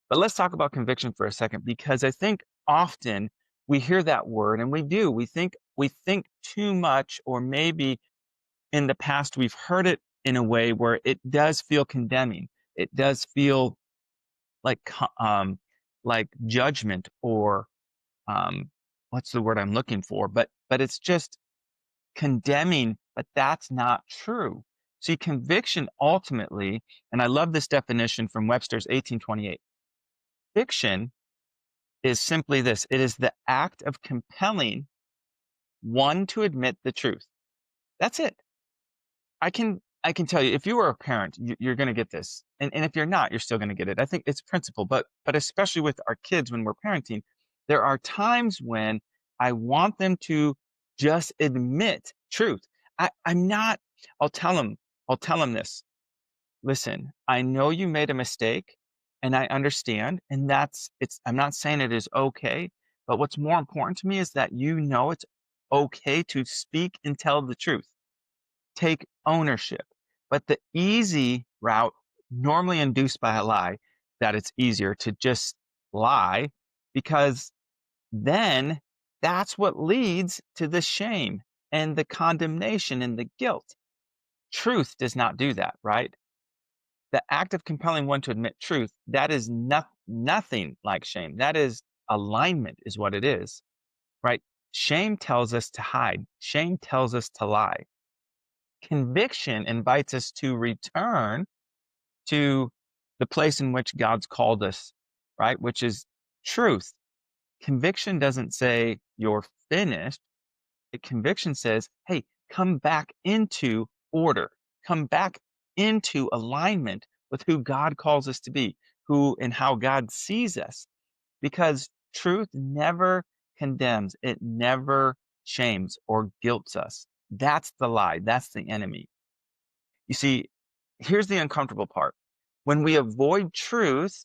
But let's talk about conviction for a second, because I think often we hear that word and we think too much, or maybe in the past we've heard it in a way where it does feel condemning. It does feel like like judgment, or um, what's the word I'm looking for? But it's just condemning, but that's not true. See, conviction ultimately, and I love this definition from Webster's 1828. Fiction is simply this: it is the act of compelling one to admit the truth. That's it. I can tell you, if you are a parent, you're going to get this, and if you're not, you're still going to get it. I think it's principle, but especially with our kids when we're parenting, there are times when I want them to just admit truth. I'm not. I'll tell them. I'll tell them this. Listen, I know you made a mistake, and I understand, and I'm not saying it is okay, but what's more important to me is that you know it's okay to speak and tell the truth. Take ownership. But the easy route, normally induced by a lie, that it's easier to just lie, because then that's what leads to the shame and the condemnation and the guilt. Truth does not do that, right? The act of compelling one to admit truth, that is nothing like shame. That is alignment, is what it is, right? Shame tells us to hide, shame tells us to lie. Conviction invites us to return to the place in which God's called us, right? Which is truth. Conviction doesn't say you're finished. Conviction says, hey, come back into order, come back into alignment with who God calls us to be, who and how God sees us. Because truth never condemns, it never shames or guilts us. That's the lie, that's the enemy. You see, here's the uncomfortable part. When we avoid truth,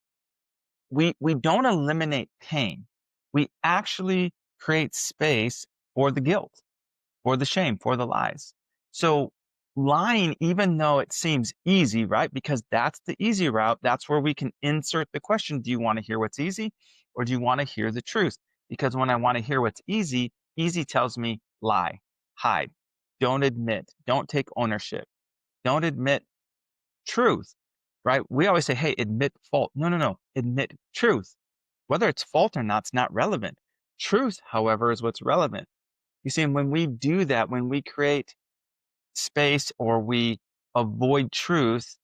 we don't eliminate pain. We actually create space for the guilt, for the shame, for the lies. So lying, even though it seems easy, right? Because that's the easy route. That's where we can insert the question. Do you want to hear what's easy, or do you want to hear the truth? Because when I want to hear what's easy, easy tells me lie, hide, don't admit, don't take ownership, don't admit truth, right? We always say, hey, admit fault. No, no, no. Admit truth. Whether it's fault or not, it's not relevant. Truth, however, is what's relevant. You see, and when we do that, when we create space or we avoid truth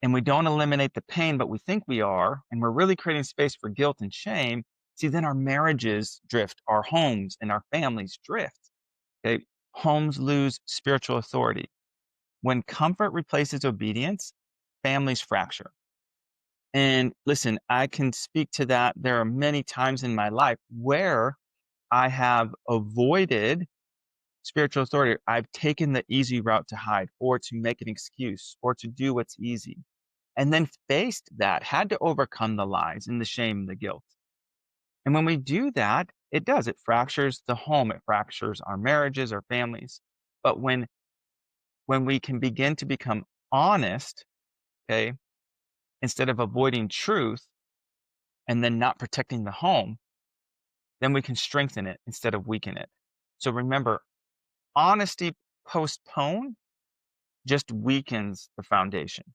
and we don't eliminate the pain, but we think we are, and we're really creating space for guilt and shame, see, then our marriages drift, our homes and our families drift. Okay. Homes lose spiritual authority. When comfort replaces obedience, families fracture. And listen, I can speak to that. There are many times in my life where I have avoided spiritual authority. I've taken the easy route to hide, or to make an excuse, or to do what's easy, and then faced that, had to overcome the lies and the shame and the guilt. And when we do that, it fractures the home, it fractures our marriages, our families. But when we can begin to become honest, okay, instead of avoiding truth and then not protecting the home, then we can strengthen it instead of weaken it. So remember, honesty postponed just weakens the foundation.